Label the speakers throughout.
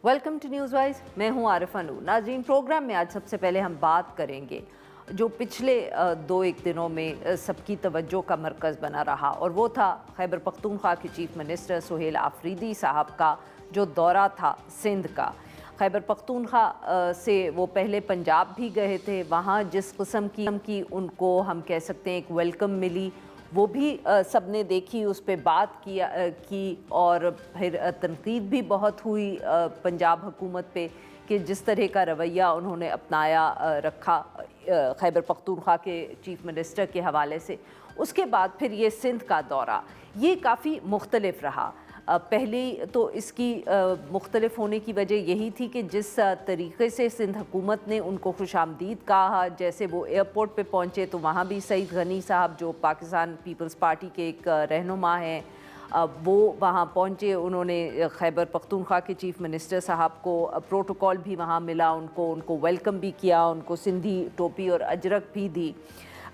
Speaker 1: Welcome to news wise. मैं हूं आरिफा नूर। नाज़रीन, प्रोग्राम में आज सबसे पहले हम बात करेंगे जो पिछले दो एक दिनों में सबकी तवज्जो का मरकज़ बना रहा, और वो था खैबर पख्तूनख्वा के चीफ मिनिस्टर सुहेल आफरीदी साहब का जो दौरा था सिंध का। खैबर पख्तूनख्वा से वो पहले पंजाब भी गए थे। वहाँ जिस किस्म की उनको हम कह सकते हैं एक वेलकम मिली, वो भी सबने देखी, उस पर बात की और फिर तनकीद भी बहुत हुई पंजाब हुकूमत पे कि जिस तरह का रवैया उन्होंने अपनाया रखा खैबर पख्तूनख्वा के चीफ मिनिस्टर के हवाले से। उसके बाद फिर ये सिंध का दौरा, ये काफ़ी मुख्तलिफ रहा। पहले तो इसकी मुख्तलिफ होने की वजह यही थी कि जिस तरीके से सिंध हुकूमत ने उनको खुशामदीद कहा, जैसे वो एयरपोर्ट पे पहुँचे तो वहाँ भी सईद गनी साहब जो पाकिस्तान पीपल्स पार्टी के एक रहनुमा हैं, वो वहाँ पहुँचे। उन्होंने खैबर पख्तूनख्वा के चीफ मिनिस्टर साहब को प्रोटोकॉल भी वहाँ मिला, उनको वेलकम भी किया, उनको सिंधी टोपी और अजरक भी दी।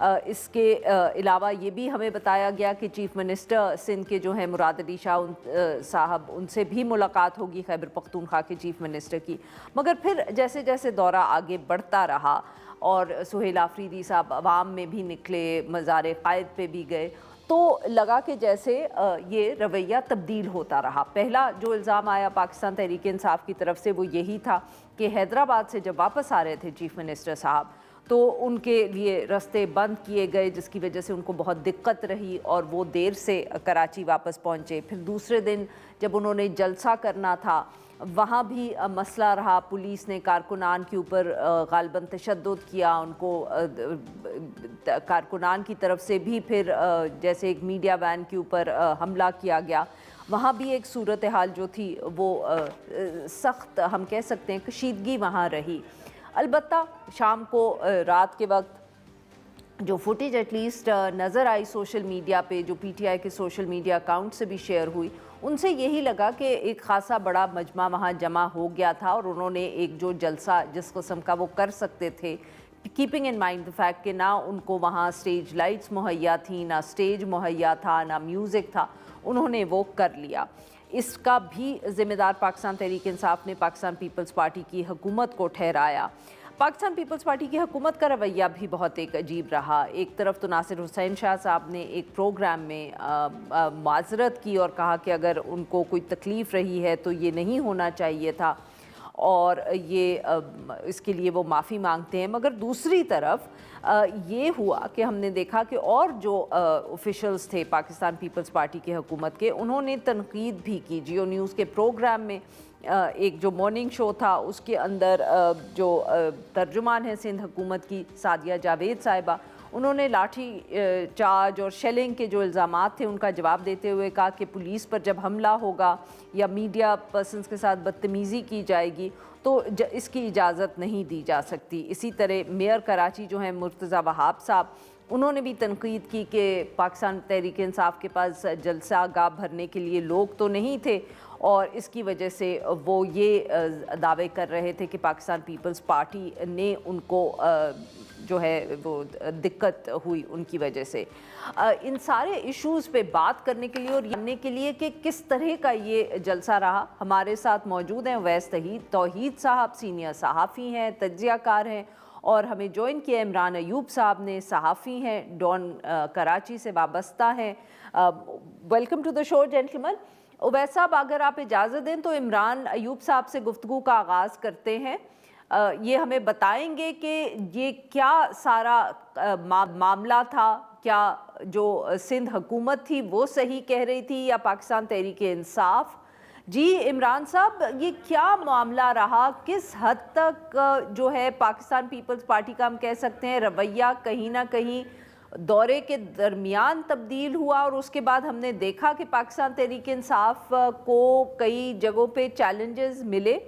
Speaker 1: इसके अलावा ये भी हमें बताया गया कि चीफ मिनिस्टर सिंध के जो हैं मुराद अली शाह साहब, उनसे भी मुलाकात होगी खैबर पख्तूनख्वा के चीफ मिनिस्टर की। मगर फिर जैसे जैसे दौरा आगे बढ़ता रहा और सुहेल आफरीदी साहब अवाम में भी निकले, मज़ार क़ायद पे भी गए, तो लगा कि जैसे ये रवैया तब्दील होता रहा। पहला जो इल्ज़ाम आया पाकिस्तान तहरीक इंसाफ की तरफ से वो यही था कि हैदराबाद से जब वापस आ रहे थे चीफ मिनिस्टर साहब तो उनके लिए रास्ते बंद किए गए, जिसकी वजह से उनको बहुत दिक्कत रही और वो देर से कराची वापस पहुँचे। फिर दूसरे दिन जब उन्होंने जलसा करना था वहाँ भी मसला रहा, पुलिस ने कारकुनान के ऊपर गालिबन तशद्दुद किया, उनको कारकुनान की तरफ से भी फिर जैसे एक मीडिया वैन के ऊपर हमला किया गया। वहाँ भी एक सूरत हाल जो थी वो सख्त, हम कह सकते हैं कशीदगी वहाँ रही। अलबत्ता शाम को रात के वक्त जो फुटेज एटलीस्ट नज़र आई सोशल मीडिया पे, जो पीटीआई के सोशल मीडिया अकाउंट से भी शेयर हुई, उनसे यही लगा कि एक ख़ासा बड़ा मजमा वहाँ जमा हो गया था और उन्होंने एक जो जलसा जिस किस्म का वो कर सकते थे, keeping in mind the fact कि ना उनको वहाँ स्टेज लाइट्स मुहैया थी, ना स्टेज मुहैया था, ना म्यूज़िक था, उन्होंने वो कर लिया। इसका भी ज़िम्मेदार पाकिस्तान तहरीक इंसाफ ने पाकिस्तान पीपल्स पार्टी की हुकूमत को ठहराया। पाकिस्तान पीपल्स पार्टी की हुकूमत का रवैया भी बहुत एक अजीब रहा। एक तरफ तो नासिर हुसैन शाह साहब ने एक प्रोग्राम में माजरत की और कहा कि अगर उनको कोई तकलीफ़ रही है तो ये नहीं होना चाहिए था और ये इसके लिए वो माफ़ी मांगते हैं। मगर दूसरी तरफ ये हुआ कि हमने देखा कि और जो ऑफिशल्स थे पाकिस्तान पीपल्स पार्टी के हुकूमत के, उन्होंने तनकीद भी की। जियो न्यूज़ के प्रोग्राम में एक जो मॉर्निंग शो था उसके अंदर जो तर्जुमान है सिंध हुकूमत की सादिया जावेद साहिबा, उन्होंने लाठी चार्ज और शेलिंग के जो इल्ज़ामात थे उनका जवाब देते हुए कहा कि पुलिस पर जब हमला होगा या मीडिया पर्सनस के साथ बदतमीज़ी की जाएगी तो इसकी इजाज़त नहीं दी जा सकती। इसी तरह मेयर कराची जो हैं मुर्तज़ा वहाब साहब, उन्होंने भी तनकीद की कि पाकिस्तान तहरीक इंसाफ के पास जलसा गाह भरने के लिए लोग तो नहीं थे और इसकी वजह से वो ये दावे कर रहे थे कि पाकिस्तान पीपल्स पार्टी ने उनको जो है वो दिक्कत हुई उनकी वजह से। इन सारे इश्यूज़ पे बात करने के लिए और जानने के लिए कि किस तरह का ये जलसा रहा, हमारे साथ मौजूद हैं अवैस तौहीद साहब, सीनियर सहाफ़ी हैं, तज्ज़ियाकार हैं, और हमें ज्वाइन किया इमरान अयूब साहब ने, सहाफ़ी हैं, डॉन कराची से वाबस्ता हैं। Welcome to the show gentleman. Uwais साहब, अगर आप इजाज़त दें तो इमरान अयूब साहब से गुफ्तगू का आगाज़ करते हैं। ये हमें बताएंगे कि ये क्या सारा मामला था, क्या जो सिंध हुकूमत थी वो सही कह रही थी या पाकिस्तान तहरीक इंसाफ? जी इमरान साहब, ये क्या मामला रहा, किस हद तक जो है पाकिस्तान पीपल्स पार्टी का हम कह सकते हैं रवैया कहीं ना कहीं दौरे के दरमियान तब्दील हुआ और उसके बाद हमने देखा कि पाकिस्तान तहरीक इंसाफ को कई जगहों पे चैलेंजेस मिले?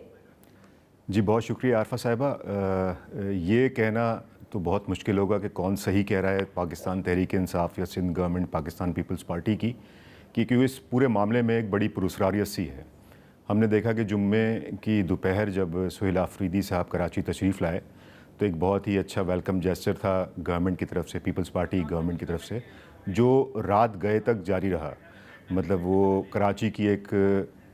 Speaker 2: जी बहुत शुक्रिया आरफा साहिबा। ये कहना तो बहुत मुश्किल होगा कि कौन सही कह रहा है, पाकिस्तान तहरीक इंसाफ या सिंध गवर्नमेंट पाकिस्तान पीपल्स पार्टी की, क्योंकि इस पूरे मामले में एक बड़ी पुरस्कारियत सी है। हमने देखा कि जुम्मे की दोपहर जब सुहेल आफरीदी साहब कराची तशरीफ़ लाए तो एक बहुत ही अच्छा वेलकम जेस्चर था गवर्नमेंट की तरफ से, पीपल्स पार्टी गवर्नमेंट की तरफ से, जो रात गए तक जारी रहा। मतलब वो कराची की एक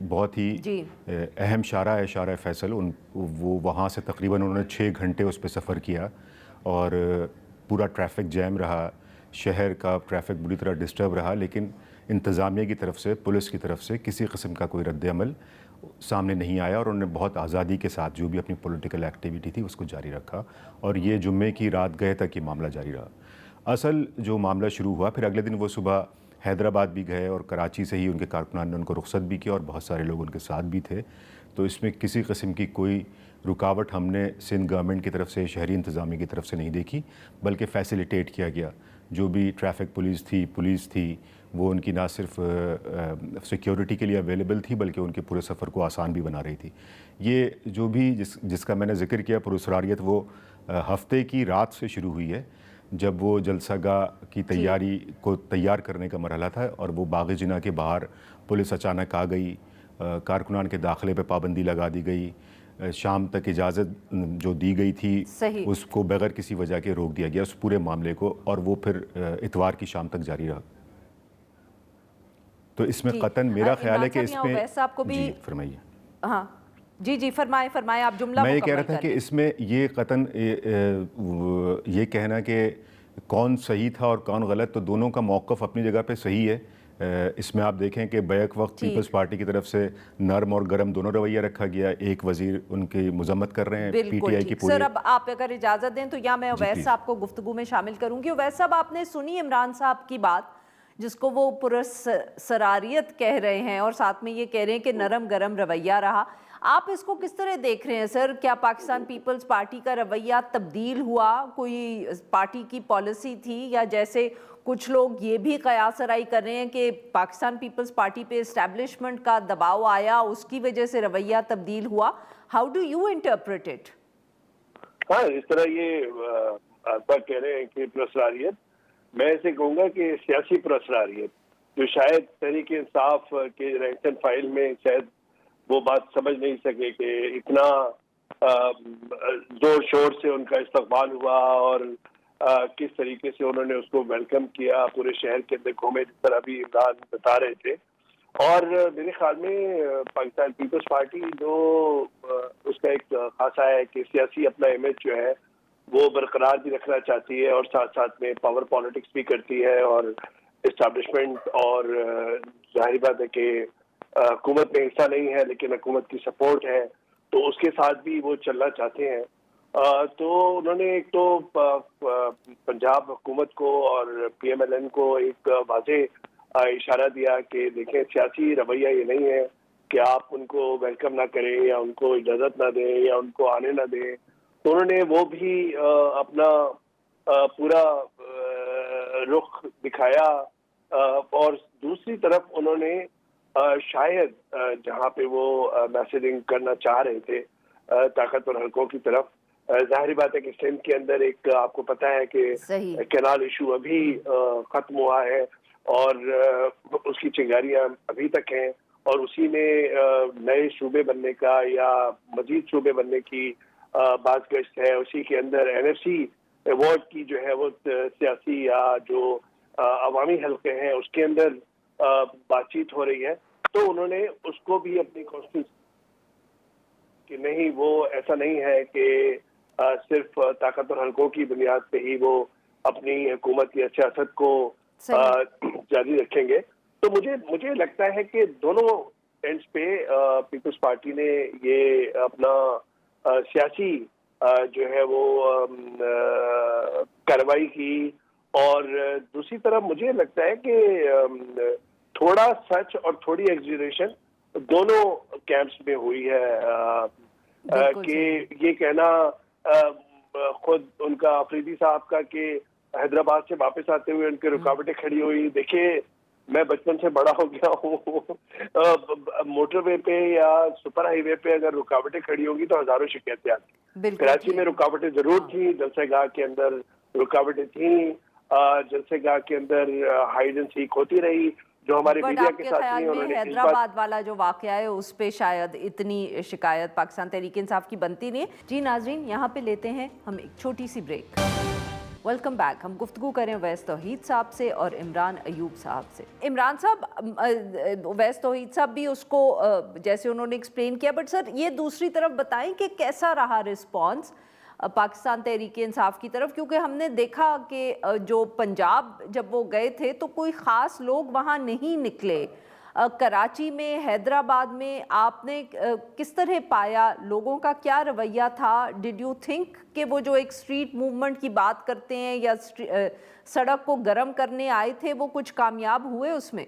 Speaker 2: بہت ہی
Speaker 1: جی
Speaker 2: اہم شارع ہے شارع فیصل. وہ وہاں سے تقریباً انہوں نے 6 گھنٹے اس پہ سفر کیا اور پورا ٹریفک جیم رہا, شہر کا ٹریفک بری طرح ڈسٹرب رہا, لیکن انتظامیہ کی طرف سے, پولیس کی طرف سے کسی قسم کا کوئی رد عمل سامنے نہیں آیا اور انہوں نے بہت آزادی کے ساتھ جو بھی اپنی پولیٹیکل ایکٹیویٹی تھی اس کو جاری رکھا اور یہ جمعے کی رات گئے تک یہ معاملہ جاری رہا. اصل جو معاملہ شروع ہوا, پھر اگلے دن وہ صبح حیدرآباد بھی گئے اور کراچی سے ہی ان کے کارکنان نے ان کو رخصت بھی کیا اور بہت سارے لوگ ان کے ساتھ بھی تھے. تو اس میں کسی قسم کی کوئی رکاوٹ ہم نے سندھ گورنمنٹ کی طرف سے, شہری انتظامیہ کی طرف سے نہیں دیکھی, بلکہ فیسیلیٹیٹ کیا گیا. جو بھی ٹریفک پولیس تھی وہ ان کی نہ صرف سیکیورٹی کے لیے اویلیبل تھی بلکہ ان کے پورے سفر کو آسان بھی بنا رہی تھی. یہ جو بھی جس کا میں نے ذکر کیا پراسراریت, وہ ہفتے کی رات سے شروع ہوئی ہے جب وہ جلسہ گاہ کی تیاری کو تیار کرنے کا مرحلہ تھا اور وہ باغ جناح کے باہر پولیس اچانک آ گئی, کارکنان کے داخلے پہ پابندی لگا دی گئی, شام تک اجازت جو دی گئی تھی اس کو بغیر کسی وجہ کے روک دیا گیا اس پورے معاملے کو, اور وہ پھر اتوار کی شام تک جاری رہا. تو اس میں قطعاً میرا خیال ہے کہ اس میں جی فرمائیے.
Speaker 1: ہاں جی فرمائیں آپ جملہ.
Speaker 2: میں یہ کہہ رہا تھا کہ اس میں یہ قطعاً یہ کہنا کہ کون صحیح تھا اور کون غلط, تو دونوں کا موقف اپنی جگہ پہ صحیح ہے. اس میں آپ دیکھیں کہ بیک وقت پیپلز پارٹی کی طرف سے نرم اور گرم دونوں رویہ رکھا گیا. ایک وزیر ان کی مذمت کر رہے ہیں پی ٹی آئی کی پوری.
Speaker 1: سر اب آپ اگر اجازت دیں تو یا میں اویس صاحب کو گفتگو میں شامل کروں گی. اویس صاحب, آپ نے سنی عمران صاحب کی بات جس کو وہ پرسراریت کہہ رہے ہیں اور ساتھ میں یہ کہہ رہے ہیں کہ نرم گرم رویہ رہا. آپ اس کو کس طرح دیکھ رہے ہیں سر؟ کیا پاکستان پیپلز پارٹی کا رویہ تبدیل ہوا, کوئی پارٹی کی پالیسی تھی, یا جیسے کچھ لوگ یہ بھی قیاس آرائی کر رہے ہیں کہ پاکستان پیپلز پارٹی پہ اسٹیبلشمنٹ کا دباؤ آیا, اس کی وجہ سے رویہ تبدیل ہوا؟ How do you interpret it?
Speaker 3: ہاں, اس طرح یہ آپ کہہ رہے ہیں کہ پرسراریت, میں اسے کہوں گا کہ سیاسی پرسراریت, جو شاید تحریک انصاف کے رینک اینڈ فائل میں شاید وہ بات سمجھ نہیں سکے کہ اتنا زور شور سے ان کا استقبال ہوا اور کس طریقے سے انہوں نے اس کو ویلکم کیا, پورے شہر کے اندر گھومے جس طرح ابھی عمران بتا رہے تھے. اور میرے خیال میں پاکستان پیپلز پارٹی جو اس کا ایک خاصا ہے کہ سیاسی اپنا امیج جو ہے وہ برقرار بھی رکھنا چاہتی ہے اور ساتھ ساتھ میں پاور پالیٹکس بھی کرتی ہے, اور اسٹیبلشمنٹ اور ظاہری بات ہے کہ حکومت میں حصہ نہیں ہے لیکن حکومت کی سپورٹ ہے, تو اس کے ساتھ بھی وہ چلنا چاہتے ہیں. تو انہوں نے ایک تو پنجاب حکومت کو اور پی ایم ایل این کو ایک واضح اشارہ دیا کہ دیکھیں سیاسی رویہ یہ نہیں ہے کہ آپ ان کو ویلکم نہ کریں یا ان کو اجازت نہ دیں یا ان کو آنے نہ دیں. تو انہوں نے وہ بھی اپنا پورا رخ دکھایا, اور دوسری طرف انہوں نے شاید جہاں پہ وہ میسیجنگ کرنا چاہ رہے تھے طاقتور حلقوں کی طرف, ظاہری بات ہے کہ سندھ کے اندر ایک آپ کو پتہ ہے کہ کینال ایشو ابھی ختم ہوا ہے اور اس کی چنگاریاں ابھی تک ہیں, اور اسی میں نئے صوبے بننے کا یا مزید صوبے بننے کی بات گشت ہے. اسی کے اندر این ایف سی وارڈ کی جو ہے وہ سیاسی یا جو عوامی حلقے ہیں اس کے اندر بات چیت ہو رہی ہے. تو انہوں نے اس کو بھی اپنی کوشش کہ نہیں, وہ ایسا نہیں ہے کہ صرف طاقتور حلقوں کی بنیاد پہ ہی وہ اپنی حکومت یا سیاست کو جاری رکھیں گے. تو مجھے لگتا ہے کہ دونوں اینڈز پہ پیپلز پارٹی نے یہ اپنا سیاسی جو ہے وہ کارروائی کی, اور دوسری طرف مجھے لگتا ہے کہ تھوڑا سچ اور تھوڑی ایگزیجریشن دونوں کیمپس میں ہوئی ہے کہ یہ کہنا خود ان کا آفریدی صاحب کا کہ حیدرآباد سے واپس آتے ہوئے ان کے رکاوٹیں کھڑی ہوئی. دیکھیے میں بچپن سے بڑا ہو گیا ہوں, موٹر وے پہ یا سپر ہائی وے پہ اگر رکاوٹیں کھڑی ہوگی تو ہزاروں شکایتیں آتی. کراچی میں رکاوٹیں ضرور تھیں, جلسہ گاہ کے اندر رکاوٹیں تھیں, جلسہ گاہ کے اندر ہائیڈ اینڈ سیک ہوتی رہی. جو ہمارے میڈیا کے ساتھی ہیں انہوں نے
Speaker 1: حیدرآباد والا جو واقعہ ہے اس پہ شاید اتنی شکایت پاکستان تحریک انصاف کی بنتی نہیں ہے. جی ناظرین, یہاں پہ لیتے ہیں ہم ایک چھوٹی سی بریک. Welcome back. हम गुफ्तगू करें अवैस तौहीद साहब से और इमरान अयूब साहब से। इमरान साहब, अवैस तौहीद साहब भी उसको जैसे उन्होंने एक्सप्लेन किया, बट सर ये दूसरी तरफ बताएं कि कैसा रहा रिस्पॉन्स पाकिस्तान तहरीक इंसाफ की तरफ, क्योंकि हमने देखा कि जो पंजाब जब वो गए थे तो कोई ख़ास लोग वहाँ नहीं निकले। कराची में, हैदराबाद में आपने किस तरह पाया, लोगों का क्या रवैया था? डिड यू थिंक कि वो जो एक स्ट्रीट मूवमेंट की बात करते हैं या सड़क को गर्म करने आए थे, वो कुछ कामयाब हुए उसमें?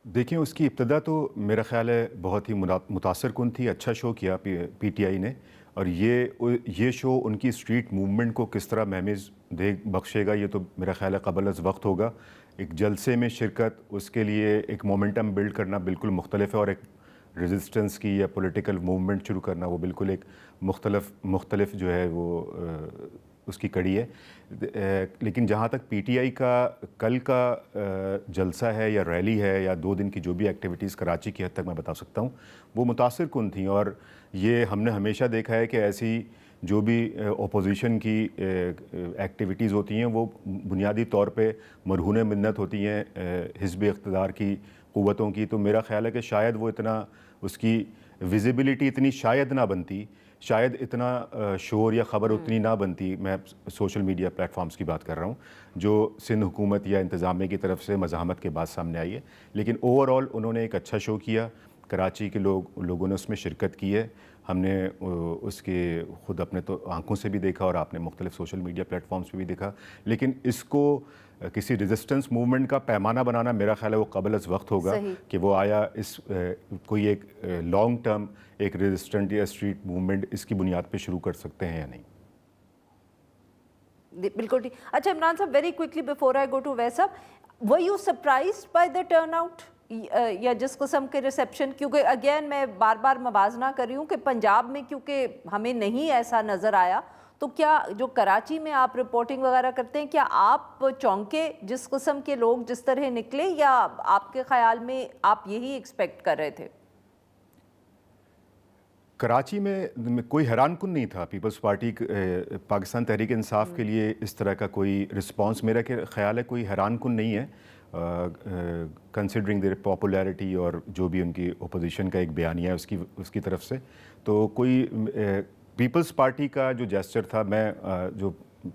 Speaker 2: देखिए, उसकी इब्तदा तो मेरा ख़्याल है बहुत ही मुतासर कुन थी। अच्छा शो किया पीटीआई ने, और ये शो उनकी स्ट्रीट मूवमेंट को किस तरह महमिज़ दे बख्शेगा ये तो मेरा ख़्याल है क़बल अज़ वक्त होगा। एक जलसे में शिरकत, उसके लिए एक मोमेंटम बिल्ड करना बिल्कुल मुख्तलिफ है, और एक रेजिस्टेंस की या पॉलिटिकल मूवमेंट शुरू करना वो बिल्कुल एक मुख्तलिफ जो है वो उसकी कड़ी है। लेकिन जहाँ तक पीटीआई का कल का जलसा है या रैली है या 2 दिन की जो भी एक्टिविटीज़ कराची की हद तक मैं बता सकता हूँ वो मुतासिर कुन थी। और ये हमने हमेशा देखा है कि ऐसी जो भी ओपोजिशन की एक्टिविटीज़ होती हैं वो बुनियादी तौर पे मरहून मिन्नत होती हैं हिज़्ब इक़्तिदार की क़ुव्वतों की। तो मेरा ख़्याल है कि शायद वो इतना, उसकी विजिबिलिटी इतनी शायद ना बनती, शायद इतना शोर या ख़बर उतनी ना बनती। मैं सोशल मीडिया प्लेटफॉर्म्स की बात कर रहा हूँ जो सिंध हुकूमत या इंतज़ामिया की तरफ से मज़ाहमत के बाद सामने आई है। लेकिन ओवरऑल उन्होंने एक अच्छा शो किया, कराची के लोगों ने उसमें शिरकत की है। हमने उसके ख़ुद अपने तो आंखों से भी देखा और आपने मुख्तलिफ सोशल मीडिया प्लेटफॉर्म्स पे भी देखा। लेकिन इसको किसी रेजिस्टेंस मूवमेंट का पैमाना बनाना मेरा ख़्याल है वो क़बल अज़ वक्त होगा कि वो आया इस कोई एक लॉन्ग टर्म एक रेजिस्टेंट या स्ट्रीट मूवमेंट इसकी बुनियाद पे शुरू कर सकते हैं या नहीं।
Speaker 1: बिल्कुल ठीक। अच्छा इमरान साहब, very quickly before I go to वैसा, were you surprised by the turnout या जिस किस्म के रिसेप्शन? क्योंकि अगेन मैं बार बार मवाजना कर रही हूँ कि पंजाब में क्योंकि हमें नहीं ऐसा नज़र आया, तो क्या जो कराची में आप रिपोर्टिंग वगैरह करते हैं, क्या आप चौंके जिस किस्म के लोग जिस तरह निकले, या आपके ख्याल में आप यही एक्सपेक्ट कर रहे थे?
Speaker 2: कराची में कोई हैरान कुन नहीं था। पीपल्स पार्टी पाकिस्तान तहरीक इंसाफ के लिए इस तरह का कोई रिस्पांस मेरा ख्याल है कोई हैरान कुन नहीं है, कंसिडरिंग देयर पॉपुलैरिटी और जो भी उनकी ओपोजिशन का एक बयानिया है उसकी तरफ से। तो कोई पीपल्स पार्टी का जो जेस्चर था, मैं जो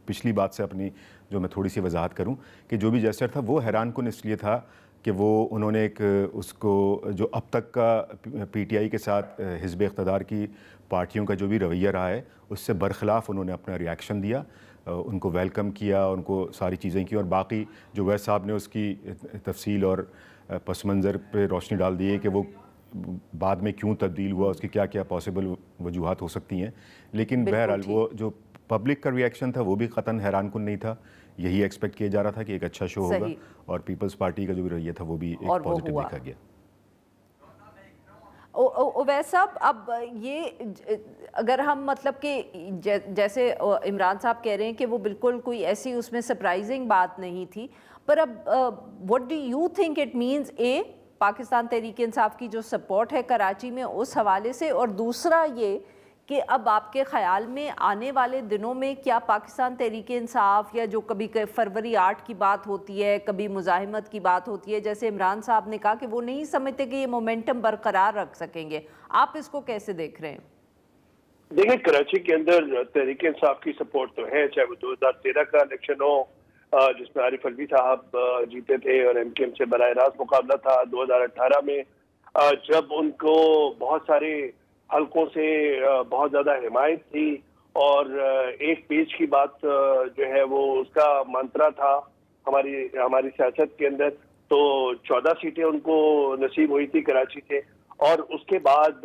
Speaker 2: पिछली बात से अपनी जो मैं थोड़ी सी वजाहत करूं कि जो भी जेस्चर था वो हैरान कुन इसलिए था कि वो उन्होंने एक उसको जो अब तक का पीटीआई के साथ हिज़्ब इक़्तिदार की पार्टियों का जो भी रवैया रहा है उससे बरखिलाफ़ उन्होंने अपना रिएक्शन दिया, उनको वेलकम किया, उनको सारी चीज़ें की। और बाकी जो वैस साहब ने उसकी तफसील और पस मंज़र पे रोशनी डाल दी है कि वो बाद में क्यों तब्दील हुआ, उसकी क्या क्या पॉसिबल वजूहात हो सकती हैं। लेकिन बहरहाल वो जो पब्लिक का रिएक्शन था वो भी क़तन हैरान कुन नहीं था। यही एक्सपेक्ट किया जा रहा था कि एक अच्छा शो होगा, और पीपल्स पार्टी का जो भी रवैया था वो भी एक पॉजिटिव देखा गया।
Speaker 1: ओवैस साहब, अब ये अगर हम मतलब कि जैसे इमरान साहब कह रहे हैं कि वो बिल्कुल कोई ऐसी उसमें सरप्राइजिंग बात नहीं थी, पर अब what do you think it means Pakistan Tehreek Insaf की जो सपोर्ट है कराची में उस हवाले से, और दूसरा ये कि अब आपके ख़्याल में आने वाले दिनों में क्या पाकिस्तान तहरीक इंसाफ या जो कभी फरवरी 8 की बात होती है, कभी मुजाहिमत की बात होती है, जैसे इमरान साहब ने कहा कि वो नहीं समझते कि ये मोमेंटम बरकरार रख सकेंगे, आप इसको कैसे देख रहे हैं?
Speaker 3: देखिए, कराची के अंदर तहरीक इंसाफ की सपोर्ट तो है, चाहे वो 2013 का इलेक्शन हो जिसमें आरिफ अलवी साहब जीते थे और एमकेएम से बराह रास्त मुकाबला था, 2018 में जब उनको बहुत सारे हलकों से बहुत ज्यादा हिमायत थी और एक पेज की बात जो है वो उसका मंत्रा था हमारी सियासत के अंदर। तो 14 सीटें उनको नसीब हुई थी कराची से, और उसके बाद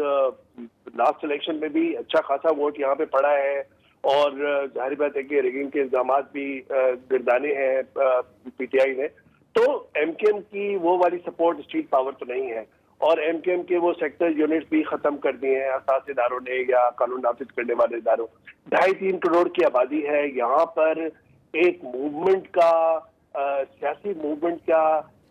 Speaker 3: लास्ट इलेक्शन में भी अच्छा खासा वोट यहाँ पे पड़ा है, और जाहिर बात है कि रिगिंग के इल्जाम भी गिरदाने हैं पीटीआई ने। तो एमकेएम की वो वाली सपोर्ट स्ट्रीट पावर तो नहीं है, और एमकेएम के वो सेक्टर यूनिट्स भी खत्म कर दिए हैं असास इदारों ने या कानून नाफिज करने वाले इदारों। 2.5-3 करोड़ की आबादी है यहाँ पर। एक मूवमेंट का सियासी मूवमेंट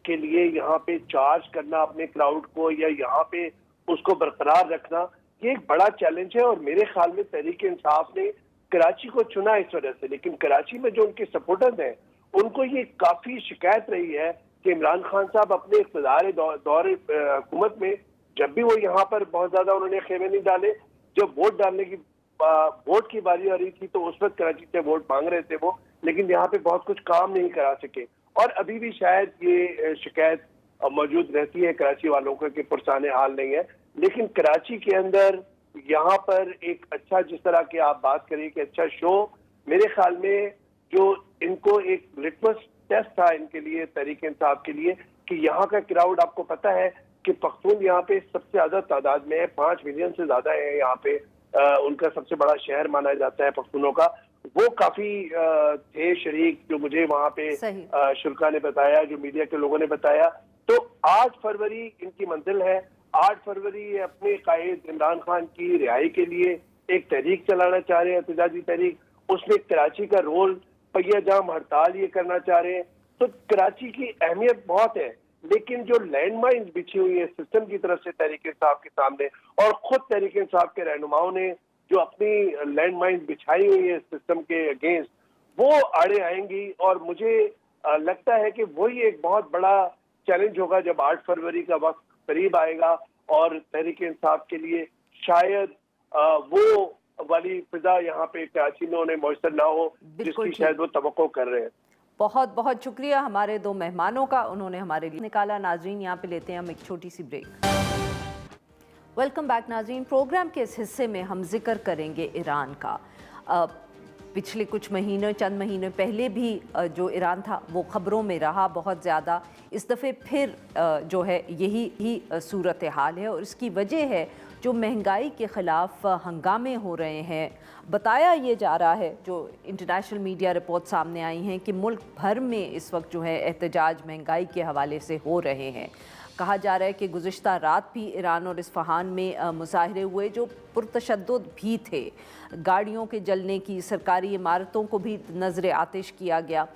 Speaker 3: के लिए यहाँ पे चार्ज करना अपने क्राउड को या यहाँ पे उसको बरकरार रखना, ये एक बड़ा चैलेंज है। और मेरे ख्याल में तहरीक इंसाफ ने कराची को चुना इस वजह से, लेकिन कराची में जो उनके सपोर्टर्स हैं उनको ये काफी शिकायत रही है कि इमरान खान साहब अपने इख्तिदार दौर हुकूमत में जब भी वो यहाँ पर बहुत ज्यादा उन्होंने खेमे नहीं डाले, जब वोट डालने की वोट की बारी आ रही थी तो उस वक्त कराची से वोट मांग रहे थे वो, लेकिन यहाँ पे बहुत कुछ काम नहीं करा सके। और अभी भी शायद ये शिकायत मौजूद रहती है कराची वालों को कि पुरसाने हाल नहीं है। लेकिन कराची के अंदर यहाँ पर एक अच्छा, जिस तरह की आप बात करिए कि अच्छा शो, मेरे ख्याल में जो इनको एक लिटमस टेस्ट था इनके लिए, तहरीक इंसाफ के लिए, कि यहाँ का क्राउड, आपको पता है कि पख्तून यहाँ पे सबसे ज्यादा तादाद में है, 5 मिलियन से ज्यादा है यहाँ पे, उनका सबसे बड़ा शहर माना जाता है पख्तूनों का। वो काफी थे शरीक, जो मुझे वहाँ पे शुल्का ने बताया, जो मीडिया के लोगों ने बताया। तो 8 फरवरी इनकी मंजिल है। 8 फरवरी अपने कायद इमरान खान की रिहाई के लिए एक तहरीक चलाना चाह रहे हैं, एहतजाजी तहरीक। उसमें कराची का रोल, पहिया जाम हड़ताल ये करना चाह रहे हैं। तो कराची की अहमियत बहुत है, लेकिन जो लैंड माइन्स बिछी हुई है सिस्टम की तरफ से तहरीक इंसाफ के सामने, और खुद तहरीक इंसाफ के रहनुमाओं ने जो अपनी लैंड माइन्स बिछाई हुई है सिस्टम के अगेंस्ट, वो आड़े आएंगी। और मुझे लगता है कि वही एक बहुत बड़ा चैलेंज होगा जब 8 फरवरी का वक्त करीब आएगा और तहरीक इंसाफ के लिए शायद वो वाली फिजा यहाँ पे कराची में उन्हें मौसर ना हो जिसकी शायद वो तवक्को कर रहे हैं।
Speaker 1: बहुत बहुत शुक्रिया हमारे 2 मेहमानों का, उन्होंने हमारे लिए निकाला। नाजरीन, यहाँ पे लेते हैं हम एक छोटी सी ब्रेक। वेलकम बैक नाजरीन। प्रोग्राम के इस हिस्से में हम जिक्र करेंगे ईरान का। पिछले कुछ महीने, चंद महीने पहले भी जो ईरान था वो ख़बरों में रहा बहुत ज़्यादा। इस दफ़े फिर जो है यही ही सूरत हाल है, और इसकी वजह है जो महंगाई के ख़िलाफ़ हंगामे हो रहे हैं। बताया ये जा रहा है, जो इंटरनेशनल मीडिया रिपोर्ट सामने आई हैं, कि मुल्क भर में इस वक्त जो है एहतजाज महंगाई के हवाले से हो रहे हैं। कहा जा रहा है कि गुज़िश्ता रात भी ईरान और इस्फ़हान में मुज़ाहरे हुए जो पुरतशद्दुद भी थे। गाड़ियों के जलने की, सरकारी इमारतों को भी नज़र आतिश किया गया।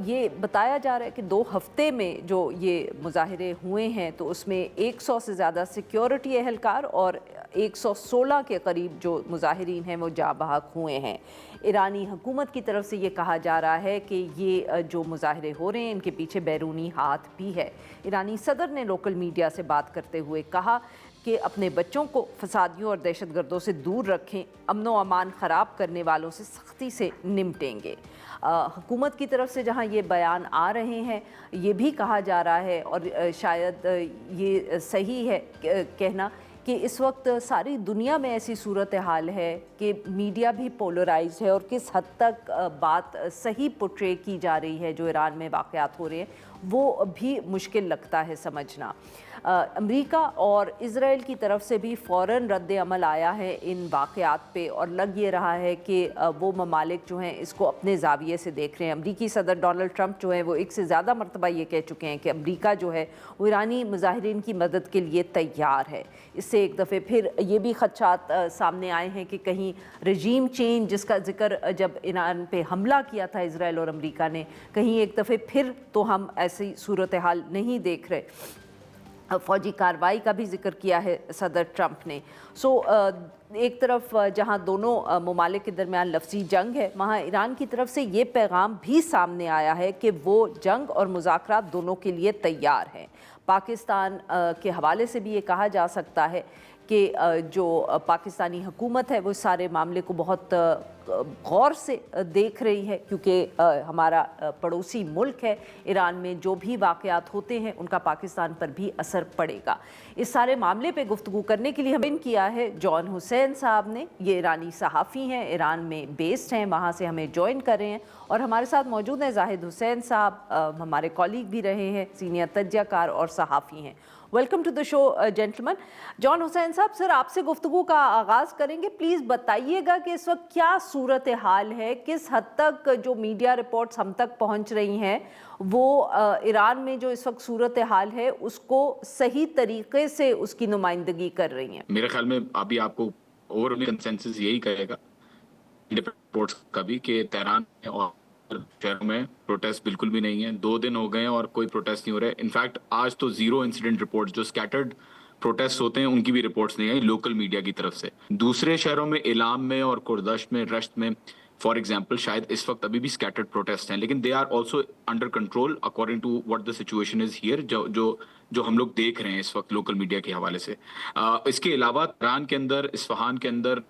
Speaker 1: ये बताया जा रहा है कि 2 हफ्ते में जो ये मुज़ाहरे हुए हैं तो उसमें 100 से ज़्यादा सिक्योरिटी एहलकार और 116 के करीब जो मुज़ाहिरीन हैं वो जाँ बहक हुए हैं। ईरानी हुकूमत की तरफ से ये कहा जा रहा है कि ये जो मुज़ाहरे हो रहे हैं इनके पीछे बैरूनी हाथ भी है। ईरानी सदर ने लोकल मीडिया से बात करते हुए कहा कि अपने बच्चों को फसादियों और दहशतगर्दों से दूर रखें, अमन व अमान ख़राब करने वालों से सख्ती से निपटेंगे। हुकूमत की तरफ से जहां ये बयान आ रहे हैं, ये भी कहा जा रहा है, और शायद ये सही है कहना, कि इस वक्त सारी दुनिया में ऐसी सूरत हाल है कि मीडिया भी पोलराइज है, और किस हद तक बात सही पोर्ट्रे की जा रही है जो ईरान में वाक़यात हो रहे हैं वो भी मुश्किल लगता है समझना। अमेरिका और इज़राइल की तरफ से भी फ़ौरन रद्द अमल आया है इन वाक़यात पे, और लग ये रहा है कि वो ममालिक जो हैं इसको अपने ज़ाविये से देख रहे हैं। अमरीकी सदर डोनाल्ड ट्रंप जो है वो एक से ज़्यादा मरतबा ये कह चुके हैं कि अमरीका जो है वो ईरानी मुज़ाहिरीन की मदद के लिए तैयार है। इससे एक दफ़े फिर ये भी खदशात सामने आए हैं कि कहीं रजीम चेंज, जिसका जिक्र जब ईरान पे हमला किया था इज़राइल और अमरीका ने, कहीं एक दफ़े फिर तो हम ऐसी सूरत हाल नहीं देख रहे। फ़ौजी कार्रवाई का भी जिक्र किया है सदर ट्रंप ने। एक तरफ जहां दोनों ममालिक के दरमियान लफ्ज़ी जंग है, वहां ईरान की तरफ से ये पैगाम भी सामने आया है कि वो जंग और मुज़ाकरात दोनों के लिए तैयार हैं। पाकिस्तान के हवाले से भी ये कहा जा सकता है कि जो पाकिस्तानी हुकूमत है वो सारे मामले को बहुत गौर से देख रही है, क्योंकि हमारा पड़ोसी मुल्क है। ईरान में जो भी वाक़यात होते हैं उनका पाकिस्तान पर भी असर पड़ेगा। इस सारे मामले पे गुफ्तगू करने के लिए हमें किया है जॉन हुसैन साहब ने। ये ईरानी सहाफ़ी हैं, ईरान में बेस्ड हैं, वहाँ से हमें ज्वाइन कर रहे हैं। और हमारे साथ मौजूद हैं जाहिद हुसैन साहब, हमारे कॉलीग भी रहे हैं, सीनियर तज्ज़ियाकार और सहाफ़ी हैं। Welcome to the show gentleman. John Hussain साहब, सर आपसे गुफ्तगू का आगाज़ करेंगे। प्लीज़ बताइएगा कि इस वक्त क्या सूरत हाल है, किस हद तक जो मीडिया रिपोर्ट्स हम तक पहुंच रही हैं वो ईरान में जो इस वक्त सूरत हाल है उसको सही तरीके से उसकी नुमाइंदगी कर रही हैं।
Speaker 4: मेरे ख्याल में अभी आपको ओवरऑल कंसेंसस यही कहेगा रिपोर्ट्स का भी कि तेहरान और शहरों में प्रोटेस्ट बिल्कुल भी नहीं है। 2 दिन हो गए हैं और कोई प्रोटेस्ट नहीं हो रहा है। इनफैक्ट आज तो 0 इंसिडेंट रिपोर्ट, जो स्कैटर्ड प्रोटेस्ट होते हैं उनकी भी रिपोर्ट्स नहीं आई लोकल मीडिया की तरफ से। दूसरे शहरों में इलाम में और कुर्दश में, रश्त में फॉर एग्जाम्पल शायद इस वक्त अभी भी स्कैटर्ड प्रोटेस्ट हैं, लेकिन they are also under control according to what the situation is here, जो हम लोग देख रहे हैं इस वक्त लोकल मीडिया के हवाले से। इसके अलावा तेहरान के अंदर, इस्फहान के अंदर,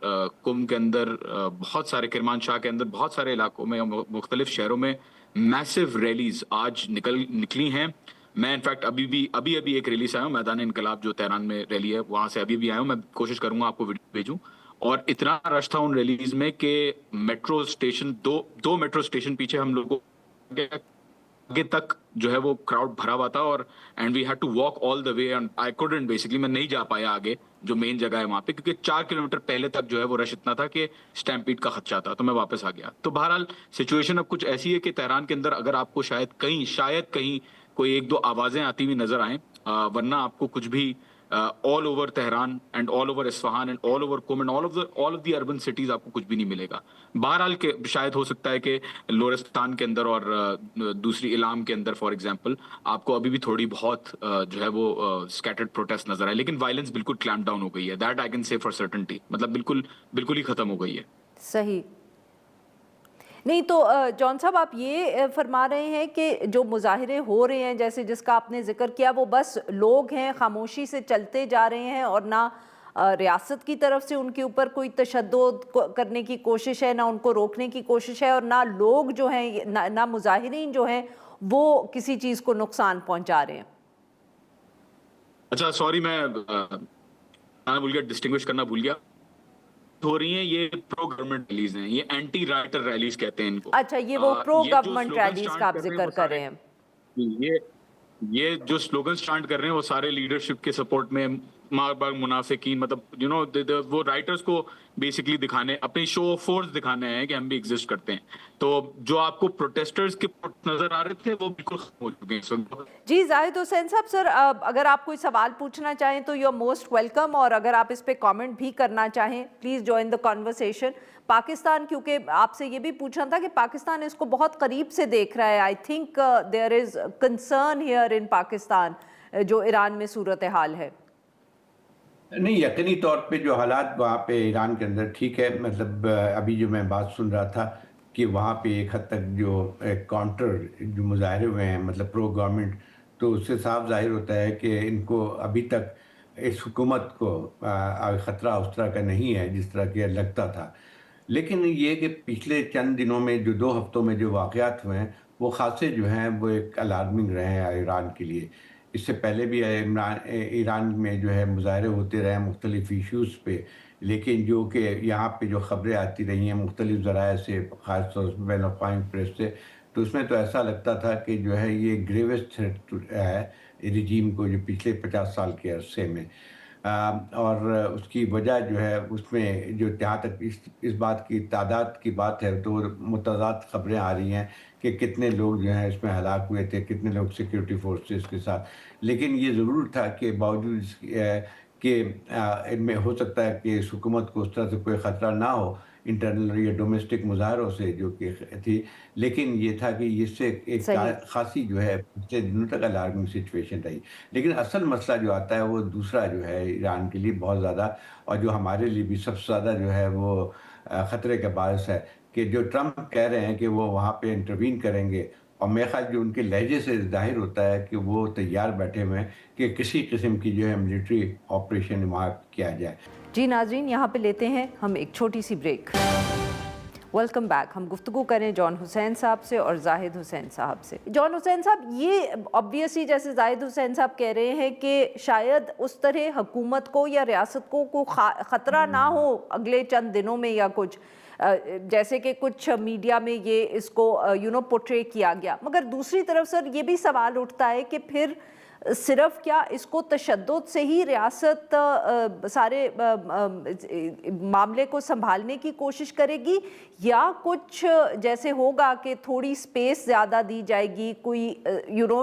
Speaker 4: कुम के अंदर, बहुत सारे, किरमानशाह के अंदर, बहुत सारे इलाकों में, मुख्तलिफ शहरों में मैसिव रैलीज आज निकली हैं। मैं इनफैक्ट अभी एक रैली से आया हूँ, मैदान इनकलाब जो तेहरान में रैली है, वहां से अभी आया हूँ। मैं कोशिश करूंगा आपको वीडियो भेजूं। और इतना रश था उन रैलीज में कि मेट्रो स्टेशन, दो मेट्रो स्टेशन पीछे हम लोगों आगे तक जो है वो क्राउड भरा हुआ था, और and we had to walk all the way and I couldn't, basically मैं नहीं जा पाया आगे जो मेन जगह है वहां पे, क्योंकि 4 किलोमीटर पहले तक जो है वो रश इतना था कि स्टैम्पीड का खदशा था, तो मैं वापस आ गया। तो बहरहाल सिचुएशन अब कुछ ऐसी है कि तेहरान के अंदर अगर आपको शायद कहीं कोई एक दो आवाजें आती हुई नजर आए, वरना आपको कुछ भी all over Tehran and all over Isfahan and all over Qom and all of the urban cities आपको कुछ भी नहीं मिलेगा। बहरहाल के शायद हो सकता है कि लोरिस्तान के अंदर और दूसरी इलाम के अंदर फॉर एग्जांपल आपको अभी भी थोड़ी बहुत जो है वो स्कैटर्ड प्रोटेस्ट नजर आए, लेकिन वायलेंस बिल्कुल क्लैम्प डाउन हो गई है। That I can say for certainty, मतलब बिल्कुल ही खत्म हो गई है।
Speaker 1: सही नहीं तो जॉन साहब, आप ये फरमा रहे हैं कि जो मुजाहिरे हो रहे हैं, जैसे जिसका आपने जिक्र किया, वो बस लोग हैं खामोशी से चलते जा रहे हैं और ना रियासत की तरफ से उनके ऊपर कोई तशद्दुद करने की कोशिश है, ना उनको रोकने की कोशिश है, और ना लोग जो हैं, ना मुजाहिरीन जो हैं वो किसी चीज़ को नुकसान पहुंचा रहे हैं?
Speaker 4: अच्छा सॉरी, मैं भूल गया, डिस्टिंग्विश करना भूल गया। हो रही हैं ये प्रो गवर्नमेंट रैलीज हैं, ये एंटी राइटर रैलीज कहते हैं इनको।
Speaker 1: अच्छा, ये वो प्रो गवर्नमेंट रैलीज का आप जिक्र कर रहे हैं।
Speaker 4: ये जो स्लोगन स्टार्ट कर रहे हैं वो सारे लीडरशिप के सपोर्ट में, मारबाग मुनाफिकीन, मतलब यू नो वो राइटर्स को बेसिकली दिखाने, अपनी शो ऑफ फोर्स दिखाने हैं कि हम भी एग्जिस्ट करते हैं। तो जो आपको प्रोटेस्टर्स के नजर आ रहे थे वो बिल्कुल खत्म हो चुके हैं इस वक्त।
Speaker 1: जी जाहिद हुसैन साहब, सर अगर आप कोई सवाल पूछना चाहें तो यू आर मोस्ट वेलकम, और अगर आप इस पे कमेंट भी करना चाहें please join the conversation. Pakistan, क्योंकि आपसे ये भी पूछना था कि पाकिस्तान इसको बहुत करीब से देख रहा है। I think there is concern here in Pakistan, जो ईरान में सूरत हाल है।
Speaker 5: नहीं, यकीनी तौर पे जो हालात वहाँ पे ईरान के अंदर ठीक है। मतलब अभी जो मैं बात सुन रहा था कि वहाँ पे एक हद तक जो काउंटर जो मुजाहरे हुए हैं, मतलब प्रो गवर्नमेंट, तो उससे साफ जाहिर होता है कि इनको अभी तक इस हुकूमत को ख़तरा उस तरह का नहीं है जिस तरह के लगता था। लेकिन ये कि पिछले चंद दिनों में जो 2 हफ्तों में जो वाक़यात हुए हैं वो ख़ासे जो हैं वो एक अलार्मिंग रहे हैं ईरान के लिए। इससे पहले भी ईरान में जो है मुज़ाहरे होते रहे मुख्तलिफ़ इश्यूज़ पे, लेकिन जो कि यहाँ पे जो ख़बरें आती रही हैं मुख्तलिफ़ ज़राए से, ख़ास तौर से बैन अक़वामी प्रेस से, तो उसमें तो ऐसा लगता था कि जो है ये ग्रेवेस्ट थ्रेट है रिजीम को जो पिछले 50 साल के अरसे में। और उसकी वजह जो है उसमें जो जहाँ तक इस बात की तादाद की बात है तो मुतज़ाद ख़बरें आ रही हैं कि कितने लोग जो हैं इसमें हलाक हुए थे, कितने लोग सिक्योरिटी फोर्सेस के साथ। लेकिन ये ज़रूर था कि बावजूद कि इनमें हो सकता है कि इस हुकूमत को उस तरह से कोई ख़तरा ना हो इंटरनल या डोमेस्टिक मुजाहरों से जो कि थी, लेकिन ये था कि इससे एक खासी जो है पिछले दिनों तक अलार्मिंग सिचुएशन रही। लेकिन असल मसला जो आता है वो दूसरा जो है ईरान के लिए बहुत ज़्यादा, और जो हमारे लिए भी सबसे ज़्यादा जो है वो ख़तरे का बायस है कि जो ट्रंप कह रहे हैं कि वो वहाँ पे इंटरवीन करेंगे, और मेरे ख्याल जो उनके लहजे से ज़ाहिर होता है कि वो तैयार बैठे हुए हैं कि किसी किस्म की जो है मिलिट्री ऑपरेशन वहाँ किया जाए।
Speaker 1: जी नाज़रीन, यहाँ पे लेते हैं हम एक छोटी सी ब्रेक। Welcome back. हम गुफ्तगू करें जॉन हुसैन साहब से और जाहिद हुसैन साहब से। जॉन हुसैन साहब, ये ऑब्वियसली जैसे जाहिद हुसैन साहब कह रहे हैं कि शायद उस तरह हुकूमत को या रियासत को ख़तरा ना हो अगले चंद दिनों में, या कुछ जैसे कि कुछ मीडिया में ये इसको पोर्ट्रे किया गया। मगर दूसरी तरफ सर ये भी सवाल उठता है कि फिर सिर्फ क्या इसको तशद्दुद से ही रियासत सारे मामले को संभालने की कोशिश करेगी, یا کچھ جیسے ہوگا کہ تھوڑی سپیس زیادہ دی جائے گی, کوئی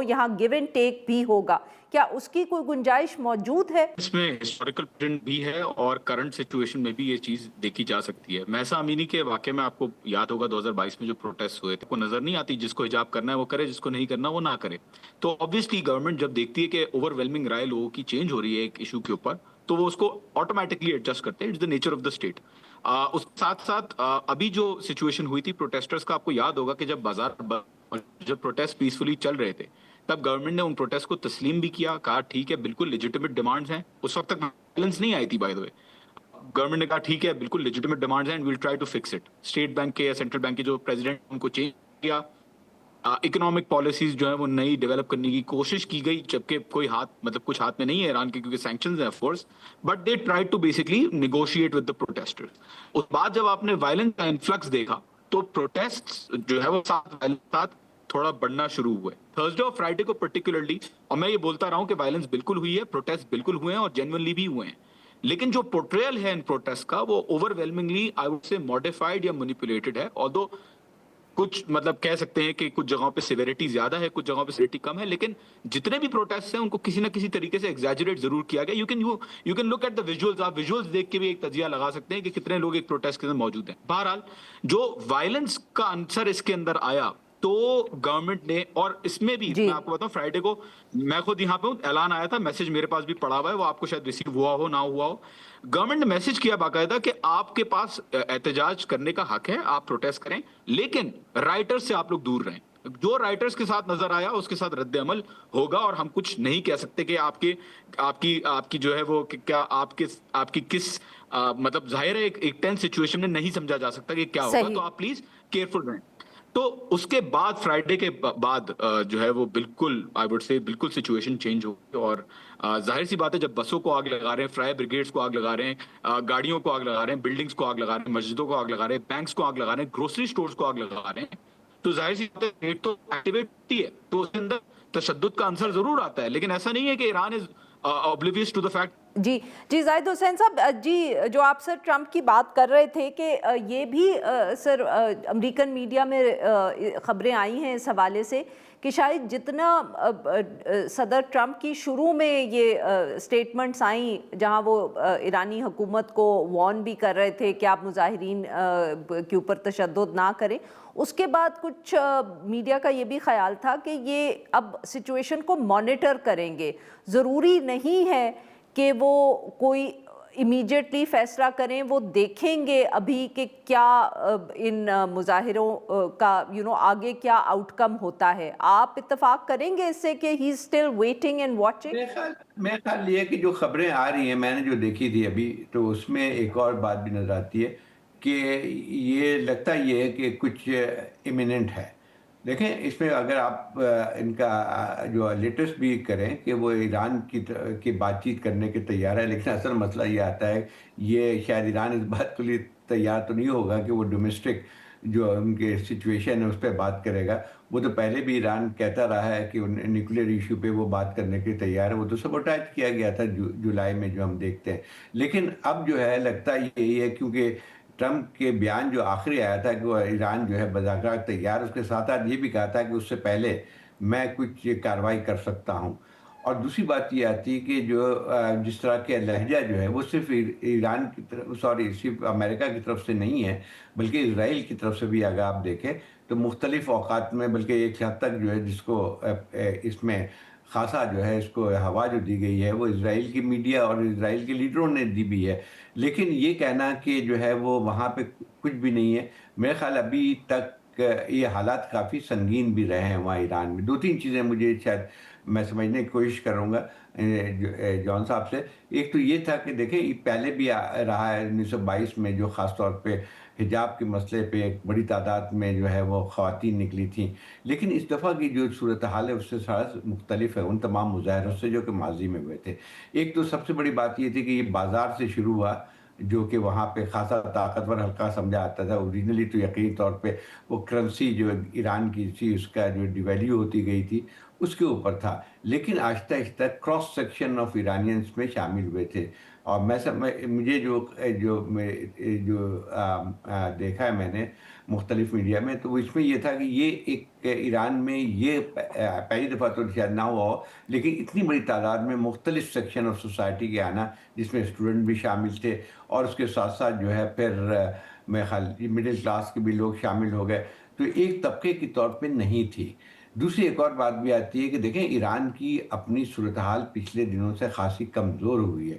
Speaker 1: یہاں گیو اینڈ ٹیک بھی ہوگا, کیا اس کی کوئی گنجائش موجود ہے؟
Speaker 4: اس میں ہسٹوریکل پریزنٹ بھی ہے اور کرنٹ سچویشن میں بھی یہ چیز دیکھی جا سکتی ہے. مہسا امینی کے واقعے میں آپ کو یاد ہوگا 2022 میں جو پروٹیسٹ ہوئے تھے, کو نظر نہیں آتی جس کو حجاب کرنا ہے وہ کرے, جس کو نہیں کرنا وہ نہ کرے. تو آبویسلی گورنمنٹ جب دیکھتی ہے کہ اوور ویلمنگ رائے لوگوں کی چینج ہو رہی ہے ایک ایشو کے اوپر, تو وہ اس کو آٹومیٹکلی ایڈجسٹ کرتے ہیں. It's the nature of the state. اس کے ساتھ ساتھ ابھی جو سچویشن ہوئی تھی پروٹیسٹرز کا, آپ کو یاد ہوگا کہ جب پروٹیسٹ پیسفلی چل رہے تھے تب گورنمنٹ نے ان پروٹیسٹ کو تسلیم بھی کیا, کہا ٹھیک ہے بالکل لیجیٹیمیٹ ڈیمانڈز ہیں. اس وقت تک وائلنس نہیں آئی تھی بائی دا وے. گورنمنٹ نے کہا ٹھیک ہے بالکل لیجیٹیمیٹ ڈیمانڈز ہیں, we'll try to fix it. State bank کے یا سینٹرل بینک کے جو پریزیڈنٹ ان کو چینج کیا, اکنامک پالیسیز جو ہیں وہ نئی ڈیولپ کرنے کی کوشش کی گئی, جبکہ کوئی کچھ ہاتھ میں نہیں ہے ایران کے کیونکہ سینکشنز ہیں of course, but they try to basically negotiate with the protester. اس بعد جب آپ نے وائلنس کا انفلکس دیکھا تو پروٹیسٹ جو ہے وہ ساتھ تھوڑا بڑھنا شروع ہوئے تھرسڈے اور فرائیڈے کو پرٹیکولرلی. اور میں یہ بولتا رہا ہوں کہ وائلنس بالکل ہوئی ہے, پروٹیسٹ بالکل ہوئے ہیں اور جینوئنلی بھی ہوئے ہیں, لیکن جو پورٹریل ہے ان پروٹیسٹ کا وہ اوور ویلمنگلی آئی وڈ سے ماڈیفائڈ یا مینیپولیٹڈ ہے. آلدو کچھ کہہ سکتے ہیں کہ کچھ جگہوں پہ سیویریٹی زیادہ ہے, کچھ جگہوں پہ سیویریٹی کم ہے, لیکن جتنے بھی پروٹیسٹ ہیں ان کو کسی نہ کسی طریقے سے ایگزیجریٹ ضرور کیا گیا. You can look at the visuals. آپ ویژولز دیکھ کے بھی ایک تجزیہ لگا سکتے ہیں کہ کتنے لوگ ایک پروٹیسٹ کے اندر موجود ہیں. بہرحال جو وائلنس کا عنصر اس کے اندر آیا تو گورنمنٹ نے, اور اس میں بھی میں آپ کو بتاؤں فرائیڈے کو میں خود یہاں پہ ہوں, اعلان آیا تھا, میسج میرے پاس بھی پڑا ہوا ہے, وہ آپ کو شاید ریسیو ہوا ہو نہ ہوا ہو. گورنمنٹ نے میسج کیا باقاعدہ کہ آپ کے پاس احتجاج کرنے کا حق ہے, آپ پروٹیسٹ کریں, لیکن رائٹر سے آپ لوگ دور رہیں. جو رائٹرز کے ساتھ نظر آیا اس کے ساتھ رد عمل ہوگا, اور ہم کچھ نہیں کہہ سکتے کہ آپ کی جو ہے وہ کیا آپ کی کس ظاہر ہے ایک ٹینس سچویشن میں نہیں سمجھا جا سکتا کہ کیا ہوگا, تو آپ پلیز کیئرفل رہیں. تو اس کے بعد فرائیڈے کے بعد جو ہے وہ بالکل آئی وڈ سے بالکل سچویشن چینج ہو گئی. اور ظاہر سی بات ہے جب بسوں کو آگ لگا رہے ہیں, فائر بریگیڈز کو آگ لگا رہے ہیں, گاڑیوں کو آگ لگا رہے ہیں, بلڈنگز کو آگ لگا رہے ہیں, مسجدوں کو آگ لگا رہے ہیں, بینکس کو آگ لگا رہے ہیں, گروسری سٹورز کو آگ لگا رہے ہیں, تو ظاہر سی بات ہے ریٹ تو ایکٹیویٹ ہوتی ہے, تو اس کے اندر تشدد کا عنصر ضرور آتا ہے. لیکن ایسا نہیں ہے کہ ایران از oblivious to the fact.
Speaker 1: جی زاہد حسین صاحب, جی جو آپ سر ٹرمپ کی بات کر رہے تھے کہ یہ بھی سر امریکن میڈیا میں خبریں آئی ہیں اس حوالے سے کہ شاید جتنا صدر ٹرمپ کی شروع میں یہ سٹیٹمنٹس آئیں جہاں وہ ایرانی حکومت کو وارن بھی کر رہے تھے کہ آپ مظاہرین کے اوپر تشدد نہ کریں, اس کے بعد کچھ میڈیا کا یہ بھی خیال تھا کہ یہ اب سچویشن کو مانیٹر کریں گے, ضروری نہیں ہے کہ وہ کوئی امیڈیٹلی فیصلہ کریں, وہ دیکھیں گے ابھی کہ کیا ان مظاہروں کا آگے کیا آؤٹ کم ہوتا ہے. آپ اتفاق کریں گے اس سے کہ he is still waiting and watching?
Speaker 5: میرا خیال یہ ہے کہ جو خبریں آ رہی ہیں, میں نے جو دیکھی تھی ابھی, تو اس میں ایک اور بات بھی نظر آتی ہے کہ یہ لگتا یہ ہے کہ کچھ امییننٹ ہے. دیکھیں اس میں اگر آپ ان کا جو لیٹسٹ بھی کریں کہ وہ ایران کی بات چیت کرنے کے تیار ہے, لیکن اصل مسئلہ یہ آتا ہے یہ شاید ایران اس بات کے لیے تیار تو نہیں ہوگا کہ وہ ڈومیسٹک جو ان کے سچویشن ہے اس پہ بات کرے گا. وہ تو پہلے بھی ایران کہتا رہا ہے کہ نیوکلیر ایشو پہ وہ بات کرنے کے تیار ہے, وہ تو سبوٹاج کیا گیا تھا جولائی میں جو ہم دیکھتے ہیں. لیکن اب جو ہے لگتا یہی ہے کیونکہ ٹرمپ کے بیان جو آخری آیا تھا کہ وہ ایران جو ہے مذاکرات تیار, اس کے ساتھ ساتھ یہ بھی کہا تھا کہ اس سے پہلے میں کچھ کارروائی کر سکتا ہوں. اور دوسری بات یہ آتی ہے کہ جو جس طرح کے لہجہ جو ہے وہ صرف ایران کی طرف صرف امریکہ کی طرف سے نہیں ہے, بلکہ اسرائیل کی طرف سے بھی اگر آپ دیکھیں تو مختلف اوقات میں, بلکہ ایک حد تک جو ہے جس کو اس میں خاصا جو ہے اس کو ہوا جو دی گئی ہے وہ اسرائیل کی میڈیا اور اسرائیل کے لیڈروں نے دی بھی ہے. لیکن یہ کہنا کہ جو ہے وہ وہاں پہ کچھ بھی نہیں ہے, میرے خیال ابھی تک یہ حالات کافی سنگین بھی رہے ہیں وہاں ایران میں. دو تین چیزیں مجھے شاید میں سمجھنے کی کوشش کروں گا جان صاحب سے. ایک تو یہ تھا کہ دیکھیں پہلے بھی رہا ہے 1922 میں جو خاص طور پہ حجاب کے مسئلے پہ ایک بڑی تعداد میں جو ہے وہ خواتین نکلی تھیں, لیکن اس دفعہ کی جو صورتحال ہے اس سے سارا مختلف ہے ان تمام مظاہروں سے جو کہ ماضی میں ہوئے تھے. ایک تو سب سے بڑی بات یہ تھی کہ یہ بازار سے شروع ہوا جو کہ وہاں پہ خاصا طاقتور حلقہ سمجھا آتا تھا. اوریجنلی تو یقینی طور پہ وہ کرنسی جو ایران کی تھی اس کا جو ڈیویلیو ہوتی گئی تھی, اس کے اوپر تھا، لیکن آہستہ آہستہ کراس سیکشن آف ایرانینس میں شامل ہوئے تھے. اور مجھے جو دیکھا ہے میں نے مختلف میڈیا میں، تو اس میں یہ تھا کہ یہ ایک ایران میں یہ پہلی دفعہ تو شاید نہ ہوا ہو، لیکن اتنی بڑی تعداد میں مختلف سیکشن آف سوسائٹی کے آنا، جس میں اسٹوڈنٹ بھی شامل تھے، اور اس کے ساتھ ساتھ جو ہے پھر میں خیال مڈل کلاس کے بھی لوگ شامل ہو گئے، تو ایک طبقے کی طور پہ نہیں تھی. دوسری ایک اور بات بھی آتی ہے کہ دیکھیں ایران کی اپنی صورتحال پچھلے دنوں سے خاصی کمزور ہوئی ہے.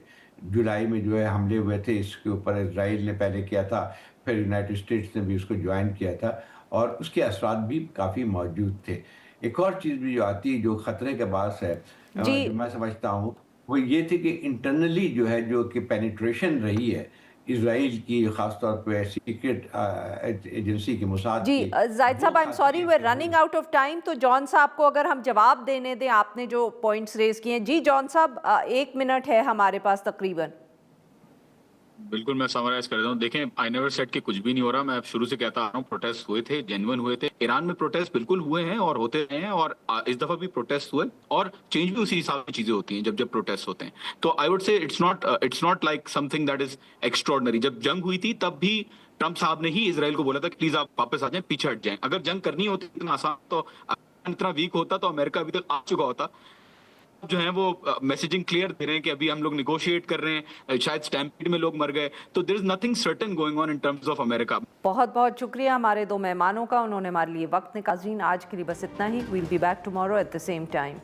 Speaker 5: جولائی میں جو ہے حملے ہوئے تھے اس کے اوپر، اسرائیل نے پہلے کیا تھا، پھر یونائٹڈ اسٹیٹس نے بھی اس کو جوائن کیا تھا، اور اس کے اثرات بھی کافی موجود تھے. ایک اور چیز بھی جو آتی ہے جو خطرے کے باعث ہے،
Speaker 1: جی
Speaker 5: جو میں سمجھتا ہوں وہ یہ تھی کہ انٹرنلی جو ہے جو کہ پینیٹریشن رہی ہے اسرائیل کی، خاص طور پہ سیکرٹ ایجنسی کی، موساد
Speaker 1: جی
Speaker 5: کی،
Speaker 1: زاہد صاحب I am sorry we are running out of time. تو جان صاحب کو اگر ہم جواب دینے دیں، آپ نے جو پوائنٹس ریز کیے ہیں. جی جان صاحب 1 منٹ ہے ہمارے پاس تقریباً.
Speaker 4: بالکل میں سمرائز کر دیتا ہوں. دیکھیں آئی نیور سیڈ کہ کچھ بھی نہیں ہو رہا. میں شروع سے کہتا آ رہا ہوں پروٹیسٹ ہوئے تھے، جینوئن ہوئے تھے. ایران میں پروٹیسٹ بالکل ہوئے ہیں اور ہوتے رہے ہیں، اور اس دفعہ بھی پروٹیسٹ ہوئے، اور چینج بھی اسی حساب سے چیزیں ہوتی ہیں جب پروٹیسٹ ہوتے ہیں. تو I would say it's not like something that is extraordinary. جب جنگ ہوئی تھی تب بھی ٹرمپ صاحب نے ہی اسرائیل کو بولا تھا کہ پلیز آپ واپس آ جائیں، پیچھے ہٹ جائیں. اگر جنگ کرنی ہوتی اتنا آسان، تو اتنا ویک ہوتا تو امریکہ ابھی تک آ چکا ہوتا. جو ہیں وہ میسیجنگ کلیئر دے رہے ہیں کہ ابھی ہم لوگ نیگوشیٹ کر رہے ہیں، شاید اسٹیمپیڈ میں لوگ مر گئے. تو there is nothing certain going on in terms of America.
Speaker 1: بہت بہت شکریہ ہمارے 2 مہمانوں کا، انہوں نے ہمارے لیے وقت نکالا. آج کے لیے بس اتنا ہی. We'll be back tomorrow at the same time.